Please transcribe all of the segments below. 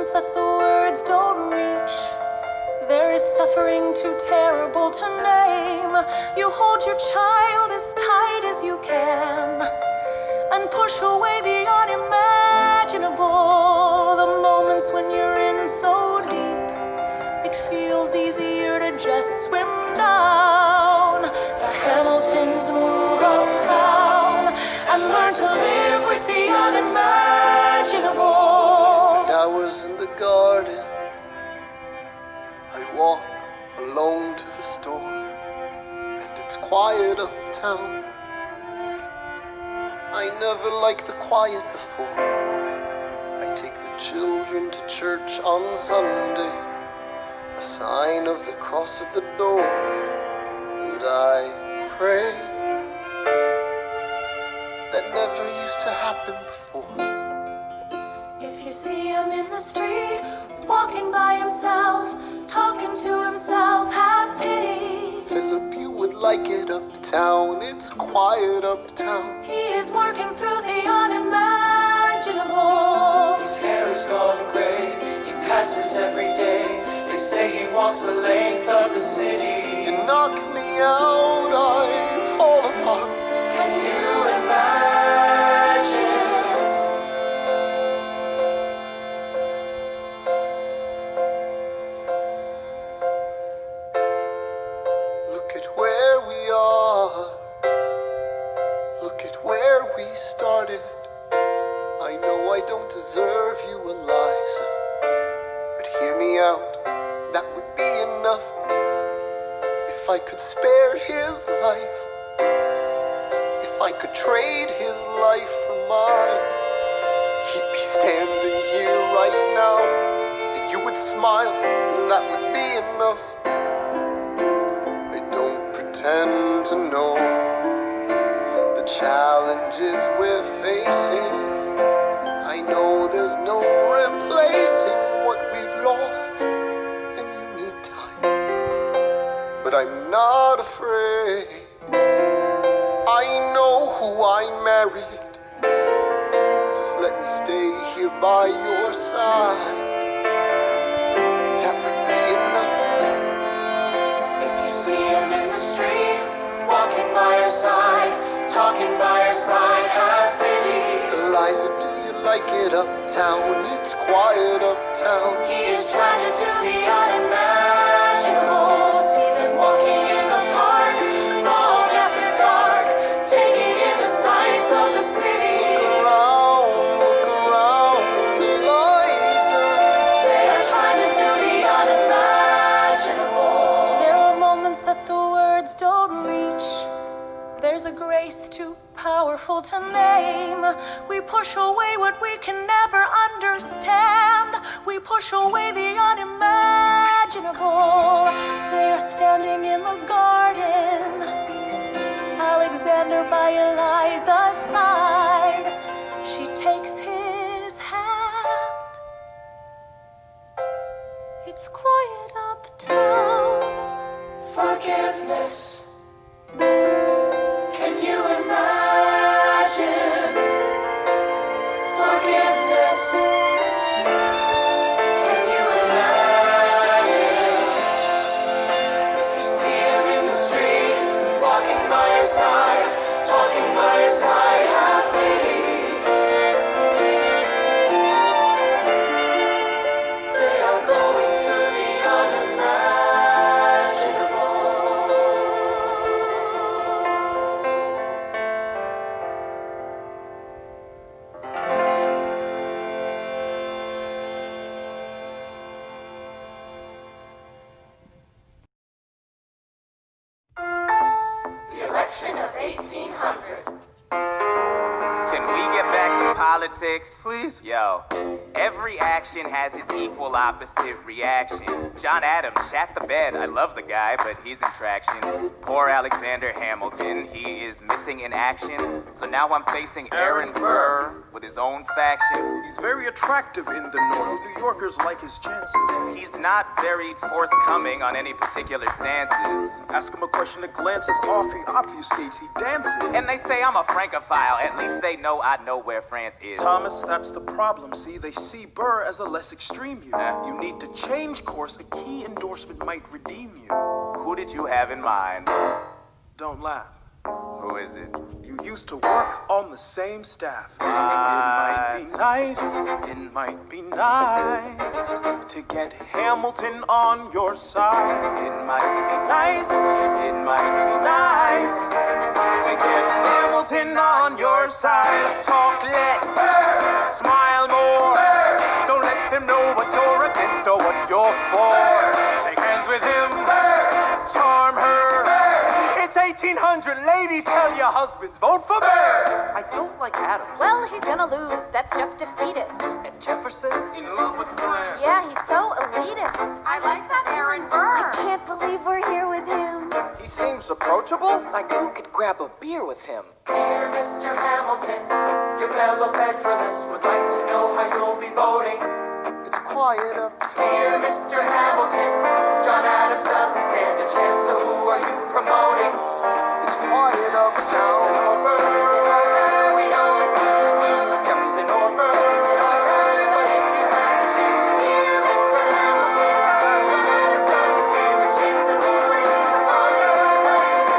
moments that the words don't reach. There is suffering too terrible to name. You hold your child as tight as you can and push away the unimaginable. The moments when you're in so deep, it feels easier to just swim down. The Hamiltons move uptown and learn to live with the unimaginable. Spend hours in the garden. I walk alone to the store, and it's quiet uptown. I never liked the quiet before. I take the children to church on Sunday, a sign of the cross at the door, and I pray. That never used to happen before. If you see him in the street, walking by himself, talking to himself, have pity. Philip, you would like it uptown. It's quiet uptown. He is working through the unimaginable. His hair is gone gray. He passes every day. They say he walks the length of the city. You knock me out, I fall apart. Can you imagine? Look at where we are. Look at where we started. I know I don't deserve you, Eliza, but hear me out, that would be enough. If I could spare his life, if I could trade his life for mine, he'd be standing here right now, and you would smile, and that would be enough. I don't pretend to know the challenges we're facing. I know there's no replacing what we've lost, and you need time, but I'm not afraid. I know who I married. Just let me stay here by your side. That would be enough. If you see him in the street, walking by your side, talking by your side, have pity. Eliza, do you like it uptown? It's quiet uptown. He is trying to do the unimaginable. See them walking in the park, long after dark, taking in the sights of the city. Look around, Eliza. They are trying to do the unimaginable. There are moments that the words don't reach. There's a grace too powerful to name. We push away what we can never understand. We push away the unimaginable. They are standing in the garden, Alexander by Eliza's side. She takes his hand. It's quiet uptown. Forgiveness. Can you imagine? Forgiveness. Can you imagine? If you see him in the street, walking by your side, talking by your side, have pity. They are going through the unimaginable. The election of 1800. Can we get back to politics, please? Yo, every action has its equal opposite reaction. John Adams shat the bed. I love the guy, but he's in traction. Poor Alexander Hamilton, he is missing in action. So now I'm facing Aaron Burr with his own faction. He's very attractive in the North. New Yorkers like his chances. He's not very forthcoming on any particular stances. Ask him a question that glances off, he obfuscates, he dances. And they say I'm a Francophile. At least they know I know where France is. Tom Thomas, that's the problem. See, they see Burr as a less extreme you. You need to change course. A key endorsement might redeem you. Who did you have in mind? Don't laugh. Who is it? You used to work on the same staff. It might be nice to get Hamilton on your side. It might be nice to get Hamilton on your side. Talk less, smile more. Don't let them know what you're against or what you're for. Shake hands with him, charm her. It's 1800, ladies, tell your husbands, vote for Burr. I don't like Adams. Well, he's gonna lose. That's just defeatist. And Jefferson? In love with France. Yeah, he's so elitist. I like that Aaron Burr. Can't believe we're here with him. He seems approachable. Like you could grab a beer with him. Dear Mr. Hamilton, your fellow Federalists would like to know how you'll be voting. It's quiet up. Dear Mr. Hamilton, John Adams doesn't stand a chance, so who are you promoting? It's quiet uptown. We always lose. Jefferson or Burr. But if you had to choose, dear Mr. Hamilton, John Adams doesn't stand a chance, so who are you promoting?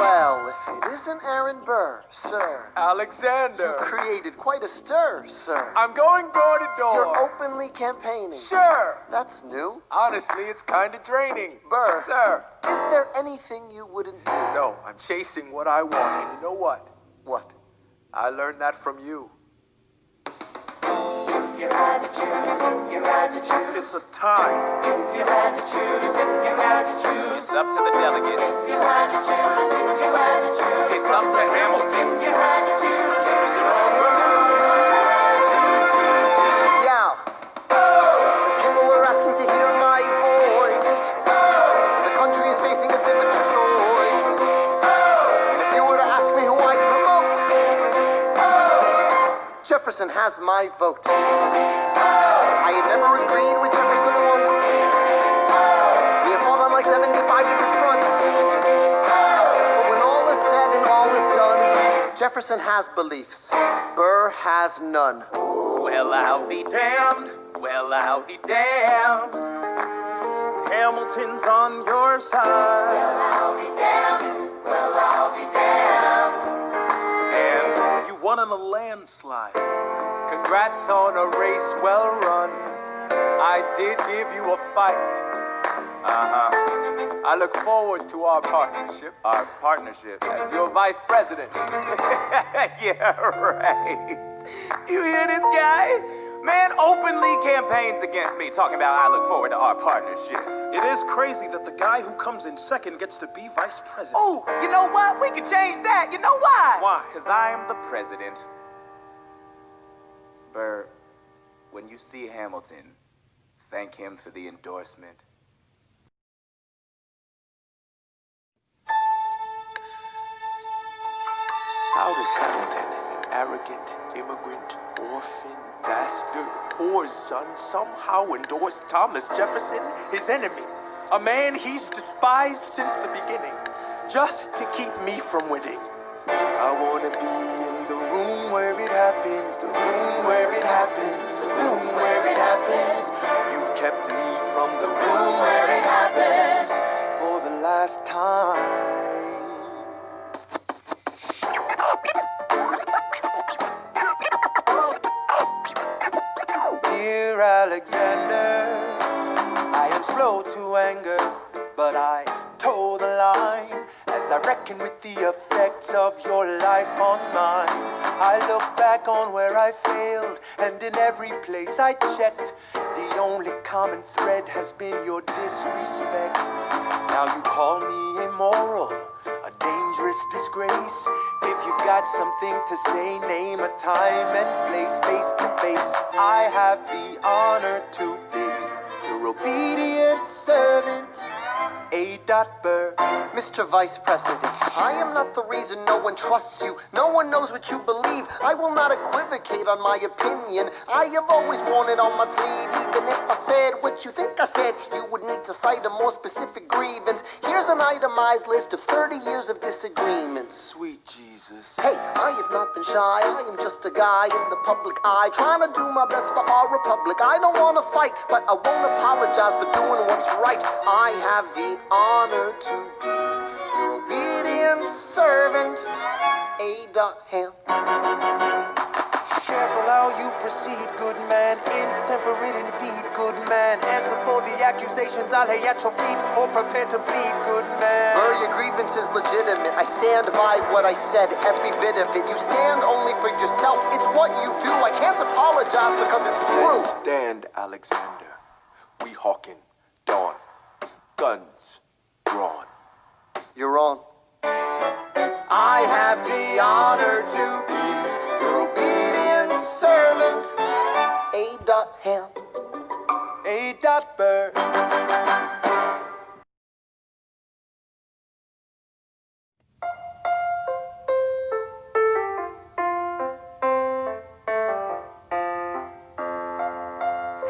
Well, if it isn't Aaron Burr, sir. Alexander. You've created quite a stir, sir. I'm going door to You're door. openly campaigning. Sure. That's new. Honestly, it's kind of draining. Burr. Sir. Is there anything you wouldn't do? No, I'm chasing what I want. And you know what? What? I learned that from you. If you had to choose, if you had to choose, It's a tie. if you had to choose, if you had to choose, It's up to the delegates. if you had to choose, if you had to choose, It's up to Hamilton. if you had to choose, Jefferson or Yeah. People are asking to hear my voice. The country is facing a difficult choice. If you were to ask me who I'd promote, Jefferson has my vote. I had never agreed with Jefferson once. We have fought on like 75 different fronts. But when all is said and all is done, Jefferson has beliefs. Burr has none. Well, I'll be damned. Well, I'll be damned. Hamilton's on your side. I'll be damned. Well, I'll be damned. And You won on a landslide. congrats on a race well run. I did give you a fight. I look forward to our partnership. Our partnership as your vice president. Yeah, right. You hear this guy? Man openly campaigns against me, talking about I look forward to our partnership. It is crazy that the guy who comes in second gets to be vice president. Oh, you know what? We can change that. You know why? Why? Because I am the president. Burr, when you see Hamilton, thank him for the endorsement. How does Hamilton, an arrogant immigrant, orphan, bastard, poor son, somehow endorse Thomas Jefferson, his enemy, a man he's despised since the beginning, just to keep me from winning? I wanna be in the room where it happens, the room where it happens, the room where it happens. You've kept me from the room where it happens for the last time. Dear Alexander, I am slow to anger, but I toe the line as I reckon with the effects of your life on mine. I look back on where I failed, and in every place I checked, the only common thread has been your disrespect. Now you call me immoral, a dangerous disgrace. If you've got something to say, name a time and place, face to face. I have the honor to be your obedient servant. A. Burr. Mr. Vice President, I am not the reason no one trusts you. No one knows what you believe. I will not equivocate on my opinion. I have always worn it on my sleeve. Even if I said what you think I said, you would need to cite a more specific grievance. Here's an itemized list of 30 years of disagreements. Sweet Jesus. Hey, I have not been shy. I am just a guy in the public eye, trying to do my best for our republic. I don't want to fight, but I won't apologize for doing what's right. I have the honor to be your obedient servant, Abraham. Careful how you proceed, good man. Intemperate indeed, good man. Answer for the accusations I lay at your feet, or prepare to bleed, good man. Your grievance is legitimate. I stand by what I said, every bit of it. You stand only for yourself. It's what you do. I can't apologize because it's true. Let's stand, Alexander. We hawking dawn. Guns drawn. You're on. I have the honor to be your obedient servant, Abraham. A. Burr.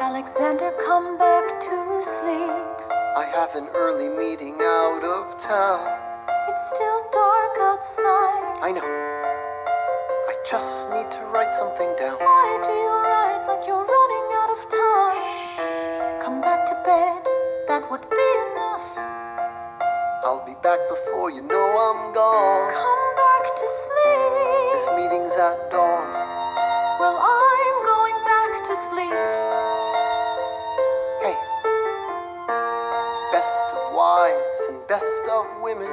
Alexander, come back to sleep. I have an early meeting out of town. It's still dark outside. I know. I just need to write something down. Why do you write like you're running out of time? Come back to bed, that would be enough. I'll be back before you know I'm gone. Come back to sleep. This meeting's at dawn. Well, I'm going back to sleep. Hey, best of wives and best of women.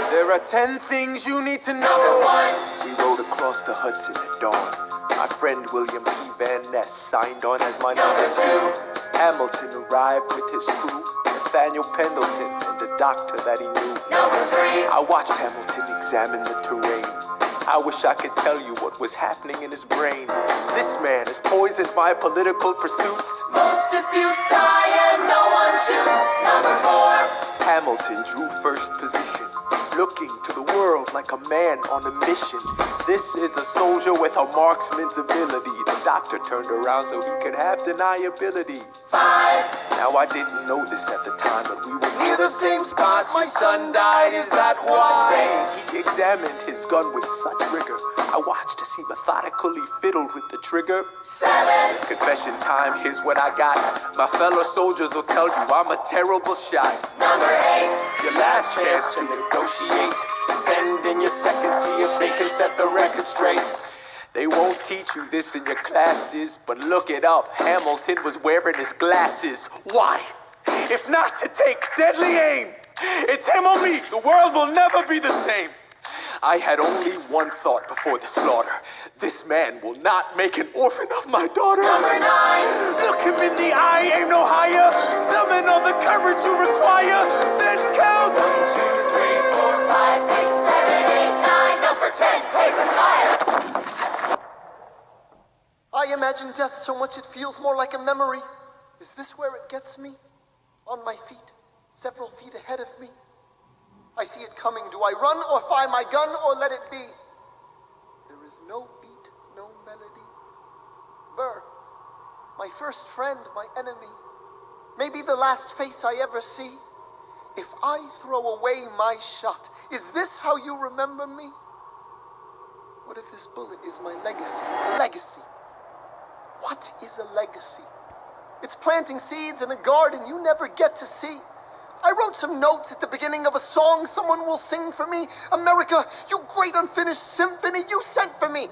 There are 10 things you need to know. Number 1. We rode across the Hudson at dawn. My friend William P. Van Ness signed on as my number 2. Hamilton arrived with his crew, Nathaniel Pendleton, and the doctor that he knew. Number 3. I watched Hamilton examine the terrain. I wish I could tell you what was happening in his brain. This man has poisoned my political pursuits. Most disputes die and no one shoots. Number 4. Hamilton drew first position, looking to the world like a man on a mission. This is a soldier with a marksman's ability. The doctor turned around so he could have deniability. 5. Now I didn't know this at the time, but we were near the same spot. My son died, is that why? He examined his gun with such rigor. I watched as he methodically fiddled with the trigger. 7. Confession time, here's what I got. My fellow soldiers will tell you I'm a terrible shot. Number 8. Your last chance to negotiate. Send in your second, see if they can set the record straight. They won't teach you this in your classes, but look it up. Hamilton was wearing his glasses. Why? If not to take deadly aim. It's him or me. The world will never be the same. I had only one thought before the slaughter. This man will not make an orphan of my daughter. Number 9. Look him in the eye, aim no higher. Summon all the courage you require. Then count. 1, 2, 3, 4, 5, 6, 7, 8, 9. Number 10. Places fire. I imagine death so much it feels more like a memory. Is this where it gets me? On my feet, several feet ahead of me. I see it coming. Do I run or fire my gun or let it be? There is no beat, no melody. Burr, my first friend, my enemy. Maybe the last face I ever see. If I throw away my shot, is this how you remember me? What if this bullet is my legacy? A legacy. What is a legacy? It's planting seeds in a garden you never get to see. I wrote some notes at the beginning of a song someone will sing for me. America, you great unfinished symphony you sent for me.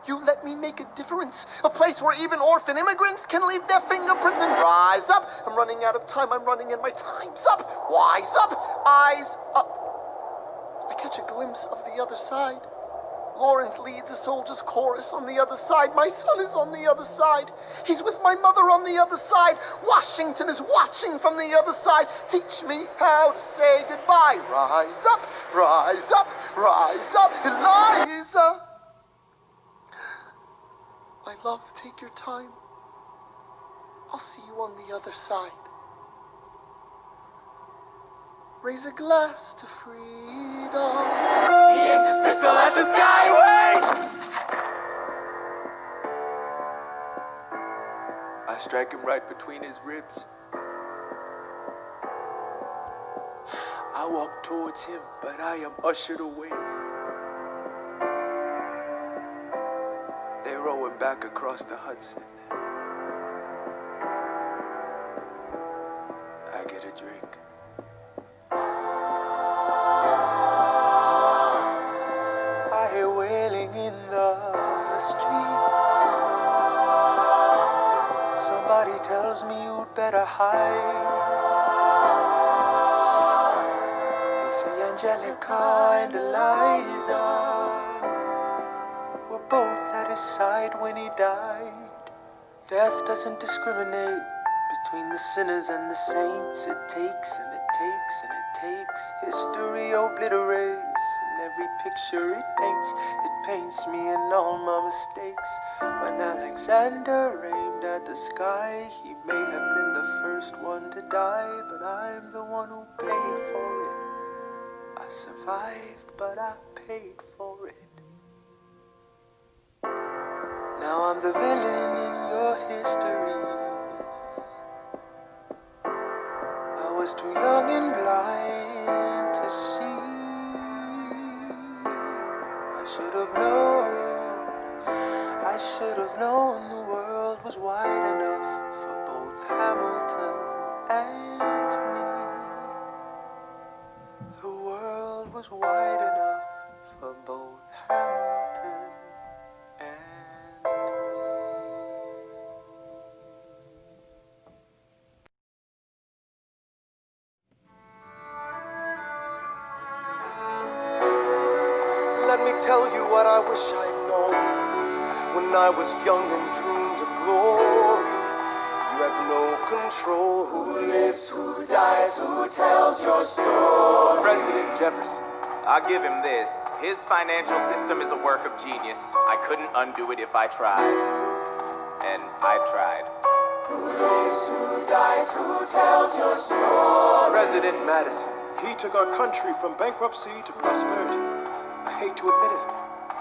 You let me make a difference. A place where even orphan immigrants can leave their fingerprints and rise up. I'm running out of time. I'm running and my time's up. Wise up. Eyes up. I catch a glimpse of the other side. Lawrence leads a soldier's chorus on the other side. My son is on the other side. He's with my mother on the other side. Washington is watching from the other side. Teach me how to say goodbye. Rise up, rise up, rise up, Eliza. My love, take your time. I'll see you on the other side. Raise a glass to freedom. He aims his pistol at the skyway. I strike him right between his ribs. I walk towards him, but I am ushered away. They row him back across the Hudson. I get a drink. I hear wailing in the street. Somebody tells me you'd better hide. They say Angelica and Eliza were both at his side when he died. Death doesn't discriminate between the sinners and the saints. It takes and it takes and it takes. History obliterates, and every picture it paints me in all my mistakes. When Alexander aimed at the sky, he may have been the first one to die, but I'm the one who paid for it. I survived, but I paid for it. Now I'm the villain in your history. I was too young and blind to see. I should have known the world was wide enough for both Hamilton and me. The world was wide enough for both Hamilton and me. Let me tell you what I wish I'd known when I was young and dreamed of glory. You have no control. Who lives, who dies, who tells your story? President Jefferson. I'll give him this. His financial system is a work of genius. I couldn't undo it if I tried. And I tried. Who lives, who dies, who tells your story? President Madison. He took our country from bankruptcy to prosperity. I hate to admit it,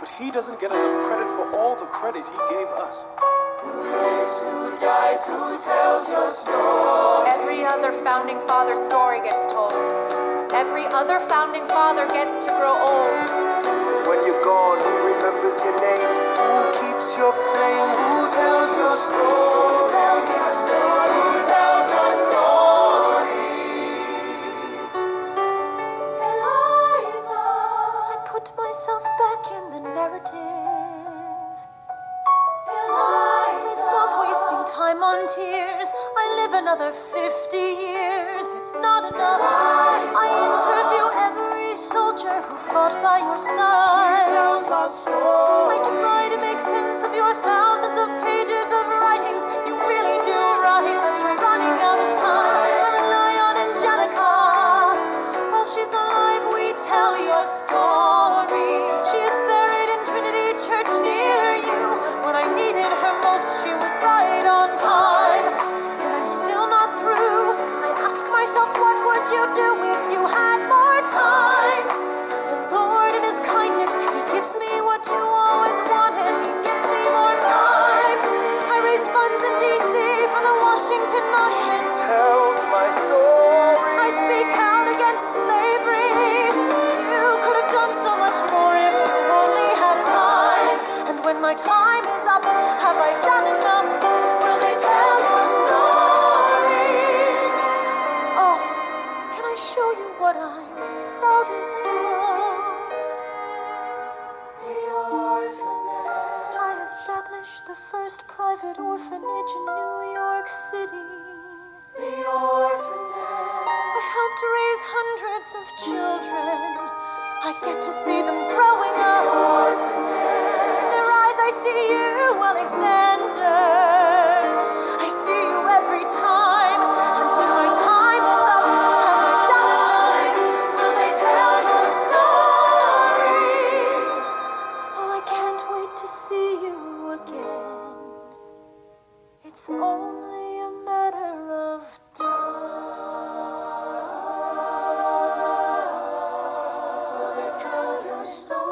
but he doesn't get enough credit for all the credit he gave us. Who lives, who dies, who tells your story? Every other founding father story gets told. Every other founding father gets to grow old. And when you're gone, who remembers your name? Who keeps your flame? Who tells your story? Who tells your story? Who tells your story? Eliza, I put myself back in the narrative. Eliza, Stop wasting time on tears. I live another 50 years. It's not enough. I interview every soldier who fought by your side. tells our story. I try to make sense of your thousands of pages of writings. You really do write, but you're running out of time. I rely on Angelica. While she's alive, we tell your story. She is buried in Trinity Church near you. When I needed her most, she was right on time. And I'm still not through. I ask myself, what would you do if you had more time? The Lord in His kindness, He gives me what you always wanted. He gives me more time. I raise funds in D.C. for the Washington Monument. Tells my story. I speak out against slavery. You could have done so much more if you only had time. And when my time is up, have I done enough? Will they tell your story? Oh, can I show you what I'm proudest of? The orphanage. I established the first private orphanage in New York City. The orphanage. I helped raise hundreds of children. I get to see them growing up. In their eyes I see you, Alexander. I see you every time. And when my time is up, have I done enough? Will they tell your story? Oh, I can't wait to see you again. It's only a matter of time. Will they tell your story?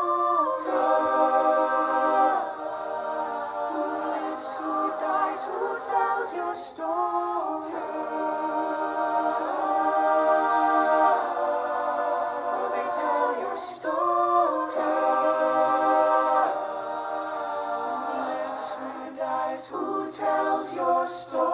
Who lives, who dies, who tells your story? Will they tell your story? Who lives, who dies, who tells your story?